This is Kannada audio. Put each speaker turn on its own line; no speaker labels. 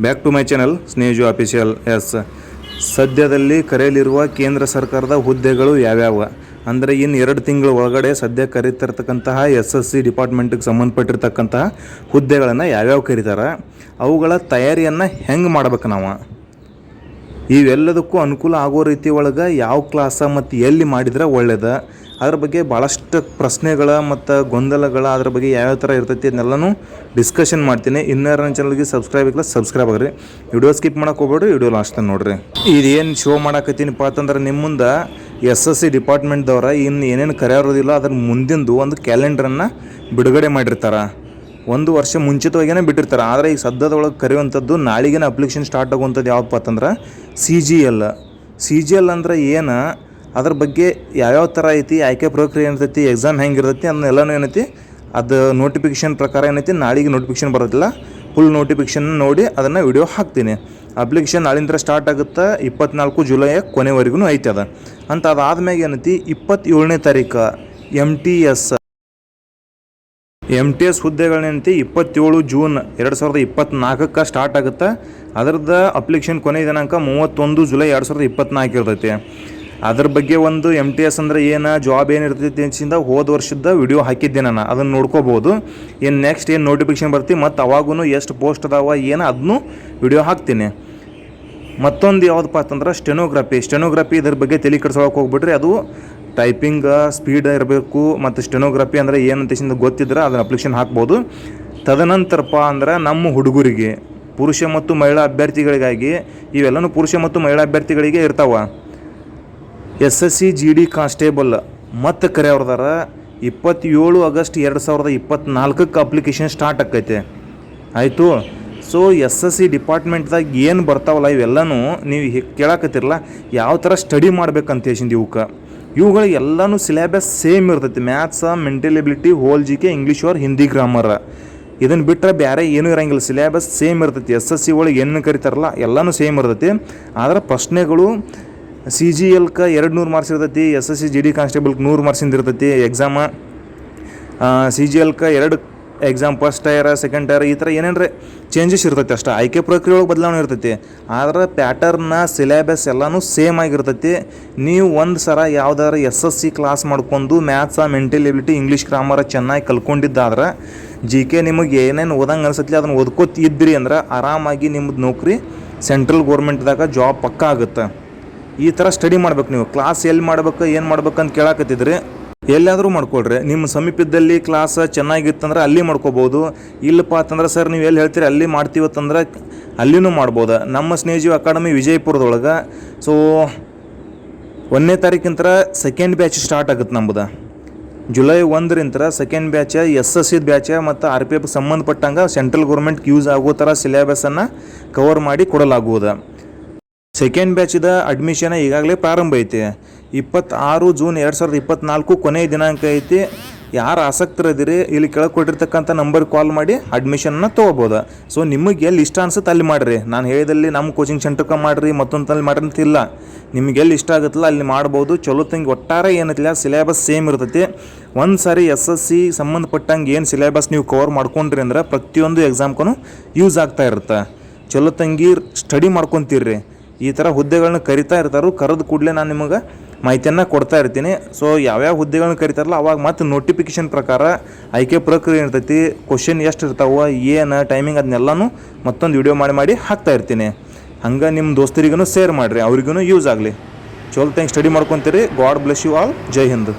ಬ್ಯಾಕ್ ಟು ಮೈ ಚಾನಲ್ ಸ್ನೇಹಜು ಅಫಿಷಿಯಲ್. ಸದ್ಯದಲ್ಲಿ ಕರೆಯಲಿರುವ ಕೇಂದ್ರ ಸರ್ಕಾರದ ಹುದ್ದೆಗಳು ಯಾವ್ಯಾವ ಅಂದರೆ ಇನ್ನು 2 ತಿಂಗಳ ಒಳಗಡೆ ಸದ್ಯ ಕರೀತಿರ್ತಕ್ಕಂತಹ SSC ಡಿಪಾರ್ಟ್ಮೆಂಟ್ಗೆ ಸಂಬಂಧಪಟ್ಟಿರ್ತಕ್ಕಂತಹ ಹುದ್ದೆಗಳನ್ನು ಯಾವ್ಯಾವ ಕರೀತಾರೆ, ಅವುಗಳ ತಯಾರಿಯನ್ನು ಹೆಂಗೆ ಮಾಡ್ಬೇಕು ನಾವು, ಇವೆಲ್ಲದಕ್ಕೂ ಅನುಕೂಲ ಆಗೋ ರೀತಿ ಒಳಗೆ ಯಾವ ಕ್ಲಾಸ ಮತ್ತು ಎಲ್ಲಿ ಮಾಡಿದ್ರೆ ಒಳ್ಳೆಯದು, ಅದ್ರ ಬಗ್ಗೆ ಭಾಳಷ್ಟು ಪ್ರಶ್ನೆಗಳ ಮತ್ತು ಗೊಂದಲಗಳ ಅದ್ರ ಬಗ್ಗೆ ಯಾವ್ಯಾವ ಥರ ಇರ್ತೈತಿ ಅದನ್ನೆಲ್ಲನೂ ಡಿಸ್ಕಷನ್ ಮಾಡ್ತೀನಿ. ಇನ್ನರ ಚಾನಲ್ಗೆ ಸಬ್ಸ್ಕ್ರೈಬ್ ಆಗ್ರಿ. ವಿಡಿಯೋ ಸ್ಕಿಪ್ ಮಾಡೋಕೆ ಹೋಗ್ಬೇಡ್ರಿ, ವಿಡಿಯೋ ಲಾಸ್ಟ್ ನೋಡಿರಿ. ಇದೇನು ಶೋ ಮಾಡಕತ್ತೀನಿಪ್ಪ ಅಂತಂದ್ರೆ ನಿಮ್ಮ ಮುಂದೆ SSC ಡಿಪಾರ್ಟ್ಮೆಂಟ್ದವ್ರ ಇನ್ನು ಏನೇನು ಕರೆಯೋದಿಲ್ಲ ಅದ್ರ ಮುಂದಿಂದು ಒಂದು ಕ್ಯಾಲೆಂಡ್ರನ್ನು ಬಿಡುಗಡೆ ಮಾಡಿರ್ತಾರೆ. 1 ವರ್ಷ ಮುಂಚಿತವಾಗಿಯೇ ಬಿಟ್ಟಿರ್ತಾರೆ. ಆದರೆ ಈಗ ಸದ್ಯದೊಳಗೆ ಕರೆಯುವಂಥದ್ದು ನಾಳಿಗೇನೆ ಅಪ್ಲಿಕೇಶನ್ ಸ್ಟಾರ್ಟ್ ಆಗುವಂಥದ್ದು ಯಾವಪ್ಪ ಅಂತಂದ್ರೆ CGL ಅಂದ್ರೆ ಏನು, ಅದ್ರ ಬಗ್ಗೆ ಯಾವ್ಯಾವ ಥರ ಐತಿ, ಆಯ್ಕೆ ಪ್ರಕ್ರಿಯೆ ಏನೈತಿ, ಎಕ್ಸಾಮ್ ಹೆಂಗಿರ್ತೈತಿ ಅದನ್ನೆಲ್ಲನೂ ಏನೈತಿ, ಅದು ನೋಟಿಫಿಕೇಷನ್ ಪ್ರಕಾರ ಏನೈತಿ, ನಾಳೆಗೆ ನೋಟಿಫಿಕೇಷನ್ ಬರೋದಿಲ್ಲ, ಫುಲ್ ನೋಟಿಫಿಕೇಷನ್ ನೋಡಿ ಅದನ್ನು ವಿಡಿಯೋ ಹಾಕ್ತೀನಿ. ಅಪ್ಲಿಕೇಶನ್ ನಾಳಿಂದ ಸ್ಟಾರ್ಟ್ ಆಗುತ್ತೆ, 24 ಜುಲೈ ಕೊನೆವರೆಗೂ ಐತಿ ಅದು ಅಂತ. ಅದಾದ್ಮೇಲೆ ಏನೈತಿ 27ನೇ ತಾರೀಕು MTS ಹುದ್ದೆಗಳೇನೈತಿ 27 ಜೂನ್ 2024 ಸ್ಟಾರ್ಟ್ ಆಗುತ್ತೆ. ಅದರದ್ದು ಅಪ್ಲಿಕೇಶನ್ ಕೊನೆಯ ದಿನಾಂಕ 31 ಜುಲೈ 2024 ಇರ್ತೈತಿ. ಅದ್ರ ಬಗ್ಗೆ ಒಂದು MTS ಅಂದರೆ ಏನು, ಜಾಬ್ ಏನಿರ್ತೈತಿ ಅಂಚಿಂದ ಹೋದ ವರ್ಷದ ವಿಡಿಯೋ ಹಾಕಿದ್ದೆ ನಾನು, ಅದನ್ನು ನೋಡ್ಕೋಬೋದು. ಏನು ನೆಕ್ಸ್ಟ್ ಏನು ನೋಟಿಫಿಕೇಷನ್ ಬರ್ತೀವಿ ಮತ್ತು ಅವಾಗೂ ಎಷ್ಟು ಪೋಸ್ಟ್ ಅದಾವ ಏನು ಅದನ್ನು ವಿಡಿಯೋ ಹಾಕ್ತೀನಿ. ಮತ್ತೊಂದು ಯಾವುದಪ್ಪ ಅಂತಂದ್ರೆ ಸ್ಟೆನೋಗ್ರಫಿ ಇದ್ರ ಬಗ್ಗೆ ತಲೆ ಕೆಡ್ಸೋಕೆ ಹೋಗ್ಬಿಟ್ರಿ. ಅದು ಟೈಪಿಂಗ್ ಸ್ಪೀಡ್ ಇರಬೇಕು ಮತ್ತು ಸ್ಟೆನೋಗ್ರಫಿ ಅಂದರೆ ಏನಂತ ಗೊತ್ತಿದ್ರೆ ಅದನ್ನು ಅಪ್ಲಿಕೇಶನ್ ಹಾಕ್ಬೋದು. ತದನಂತರಪ್ಪ ಅಂದ್ರೆ ನಮ್ಮ ಹುಡುಗರಿಗೆ ಪುರುಷ ಮತ್ತು ಮಹಿಳಾ ಅಭ್ಯರ್ಥಿಗಳಿಗಾಗಿ ಇವೆಲ್ಲನೂ ಪುರುಷ ಮತ್ತು ಮಹಿಳಾ ಅಭ್ಯರ್ಥಿಗಳಿಗೆ ಇರ್ತಾವೆ. SSC GD ಕಾನ್ಸ್ಟೇಬಲ್ ಮತ್ತು ಕರೆಯವ್ರದಾರ 27 ಆಗಸ್ಟ್ 2024 ಅಪ್ಲಿಕೇಶನ್ ಸ್ಟಾರ್ಟ್ ಆಕೈತೆ. ಆಯಿತು. ಸೊ SSC ಡಿಪಾರ್ಟ್ಮೆಂಟ್ದಾಗ ಏನು ಬರ್ತಾವಲ್ಲ ಇವೆಲ್ಲನೂ ನೀವು ಕೇಳಕತ್ತಿರಲ್ಲ ಯಾವ ಥರ ಸ್ಟಡಿ ಮಾಡ್ಬೇಕಂತ ಹೇಳಿ ಇವುಗಳು ಎಲ್ಲನೂ ಸಿಲೆಬಸ್ ಸೇಮ್ ಇರ್ತೈತಿ. Maths, mental ability, whole GK, English or Hindi grammar, ಇದನ್ನು ಬಿಟ್ಟರೆ ಬೇರೆ ಏನೂ ಇರೋಂಗಿಲ್ಲ. ಸಿಲೆಬಸ್ ಸೇಮ್ ಇರ್ತೈತಿ. SSC ಒಳಗೆ ಏನು ಕರಿತಾರಲ್ಲ ಎಲ್ಲನೂ ಸೇಮ್ ಇರ್ತೈತಿ. ಆದರೆ ಪ್ರಶ್ನೆಗಳು CGLಗೆ 200 ಮಾರ್ಕ್ಸ್ ಇರ್ತೈತಿ, SSC GD ಕಾನ್ಸ್ಟೇಬಲ್ಗೆ 100 ಮಾರ್ಕ್ಸಿಂದ ಇರ್ತೈತಿ ಎಕ್ಸಾಮ. CGLಗೆ 2 exam, first tier, second tier, ಈ ಥರ ಏನೇನ್ರೆ ಚೇಂಜಸ್ ಇರ್ತೈತಿ ಅಷ್ಟೇ. ಆಯ್ಕೆ ಪ್ರಕ್ರಿಯೆ ಒಳಗೆ ಬದಲಾವಣೆ ಇರ್ತೈತಿ. ಆದರೆ ಪ್ಯಾಟರ್ನ ಸಿಲೆಬಸ್ ಎಲ್ಲನೂ ಸೇಮ್ ಆಗಿರ್ತೈತಿ. ನೀವು ಒಂದು ಸಲ ಯಾವ್ದಾದ್ರು SSC ಕ್ಲಾಸ್ ಮಾಡ್ಕೊಂಡು ಮ್ಯಾಥ್ಸ, ಮೆಂಟಲ್ ಎಬಿಲಿಟಿ, ಇಂಗ್ಲೀಷ್ ಗ್ರಾಮರ ಚೆನ್ನಾಗಿ ಕಲ್ಕೊಂಡಿದ್ದಾದ್ರೆ GK ನಿಮಗೆ ಏನೇನು ಓದಂಗೆ ಅನ್ಸತ್ಲಿ ಅದನ್ನು ಓದ್ಕೋತಿದ್ರಿ ಅಂದ್ರೆ ಆರಾಮಾಗಿ ನಿಮ್ಮದು ನೌಕರಿ ಸೆಂಟ್ರಲ್ ಗೋರ್ಮೆಂಟ್ದಾಗ ಜಾಬ್ ಪಕ್ಕ ಆಗುತ್ತೆ. ಈ ಥರ ಸ್ಟಡಿ ಮಾಡ್ಬೇಕು. ನೀವು ಕ್ಲಾಸ್ ಎಲ್ಲಿ ಮಾಡ್ಬೇಕು ಏನು ಮಾಡ್ಬೇಕಂತ ಕೇಳಕತ್ತಿದ್ರಿ ಎಲ್ಲಾದರೂ ಮಾಡ್ಕೊಳ್ರಿ. ನಿಮ್ಮ ಸಮೀಪದಲ್ಲಿ ಕ್ಲಾಸ್ ಚೆನ್ನಾಗಿತ್ತಂದ್ರೆ ಅಲ್ಲಿ ಮಾಡ್ಕೋಬೋದು. ಇಲ್ಲಪ್ಪ ಅಂತಂದ್ರೆ ಸರ್ ನೀವು ಎಲ್ಲಿ ಹೇಳ್ತೀರಿ ಅಲ್ಲಿ ಮಾಡ್ತೀವತ್ತಂದ್ರೆ ಅಲ್ಲಿನೂ ಮಾಡ್ಬೋದು. ನಮ್ಮ ಸ್ನೇಹಜೀವ ಅಕಾಡೆಮಿ ವಿಜಯಪುರದೊಳಗೆ ಸೊ 1ನೇ ತಾರೀಕಿಂತ ಸೆಕೆಂಡ್ ಬ್ಯಾಚ್ ಸ್ಟಾರ್ಟ್ ಆಗುತ್ತೆ. ನಮ್ಮದು ಜುಲೈ 1ರಿಂದ ಸೆಕೆಂಡ್ ಬ್ಯಾಚ್ SSC ಬ್ಯಾಚ್ ಮತ್ತು RPF ಸಂಬಂಧಪಟ್ಟಂಗೆ ಸೆಂಟ್ರಲ್ ಗೌರ್ಮೆಂಟ್ಗೆ ಯೂಸ್ ಆಗೋ ಥರ ಸಿಲೆಬಸನ್ನು ಕವರ್ ಮಾಡಿ ಕೊಡಲಾಗುವುದು. ಸೆಕೆಂಡ್ ಬ್ಯಾಚಿದ ಅಡ್ಮಿಷನ್ ಈಗಾಗಲೇ ಪ್ರಾರಂಭ ಐತಿ. 26 ಜೂನ್ 2024 ಕೊನೆಯ ದಿನಾಂಕ ಐತಿ. ಯಾರು ಆಸಕ್ತರಿದ್ದೀರಿ ಇಲ್ಲಿ ಕೆಳಗೆ ಕೊಟ್ಟಿರ್ತಕ್ಕಂಥ ನಂಬರ್ಗೆ ಕಾಲ್ ಮಾಡಿ ಅಡ್ಮಿಷನ್ನ ತೊಗೋಬೋದು. ಸೊ ನಿಮಗೆ ಎಲ್ಲಿ ಇಷ್ಟ ಅನ್ಸುತ್ತೆ ಅಲ್ಲಿ ಮಾಡಿರಿ. ನಾನು ಹೇಳಿದಲ್ಲಿ ನಮ್ಮ ಕೋಚಿಂಗ್ ಸೆಂಟರ್ಗೆ ಮಾಡಿರಿ ಮತ್ತೊಂದಲ್ಲಿ ಮಾಡಿರಿ ಅಂತಿಲ್ಲ. ನಿಮ್ಗೆ ಎಲ್ಲಿ ಇಷ್ಟ ಆಗುತ್ತಲ್ಲ ಅಲ್ಲಿ ಮಾಡ್ಬೋದು. ಚಲೋ ತಂಗಿ ಒಟ್ಟಾರೆ ಏನೈತಿಲ್ಲ ಸಿಲೆಬಸ್ ಸೇಮ್ ಇರ್ತೈತಿ. ಒಂದು ಸಾರಿ SSC ಸಂಬಂಧಪಟ್ಟಂಗೆ ಏನು ಸಿಲೆಬಸ್ ನೀವು ಕವರ್ ಮಾಡ್ಕೊಂಡ್ರಿ ಅಂದ್ರೆ ಪ್ರತಿಯೊಂದು ಎಕ್ಸಾಮ್ಗೂ ಯೂಸ್ ಆಗ್ತಾ ಇರುತ್ತೆ. ಚಲೋ ತಂಗಿ ಸ್ಟಡಿ ಮಾಡ್ಕೊತೀರ್ರಿ. ಈ ಥರ ಹುದ್ದೆಗಳನ್ನ ಕರಿತಾ ಇರ್ತಾರೋ, ಕರೆದು ಕೂಡಲೇ ನಾನು ನಿಮಗೆ ಮಾಹಿತಿಯನ್ನು ಕೊಡ್ತಾ ಇರ್ತೀನಿ. ಸೊ ಯಾವ್ಯಾವ ಹುದ್ದೆಗಳನ್ನ ಕರಿತಾರಲ್ಲ ಅವಾಗ ಮತ್ತು ನೋಟಿಫಿಕೇಷನ್ ಪ್ರಕಾರ ಆಯ್ಕೆ ಪ್ರಕ್ರಿಯೆ ಇರ್ತೈತಿ, ಕ್ವಶನ್ ಎಷ್ಟು ಇರ್ತಾವೆ, ಏನು ಟೈಮಿಂಗ್ ಅದನ್ನೆಲ್ಲನೂ ಮತ್ತೊಂದು ವಿಡಿಯೋ ಮಾಡಿ ಹಾಕ್ತಾ ಇರ್ತೀನಿ. ಹಂಗೆ ನಿಮ್ಮ ದೋಸ್ತರಿಗೂ ಶೇರ್ ಮಾಡಿರಿ, ಅವ್ರಿಗೂ ಯೂಸ್ ಆಗಲಿ. ಚಲೋ ತಂಗಿ ಸ್ಟಡಿ ಮಾಡ್ಕೊತೀರಿ. God bless you all. Jai Hind.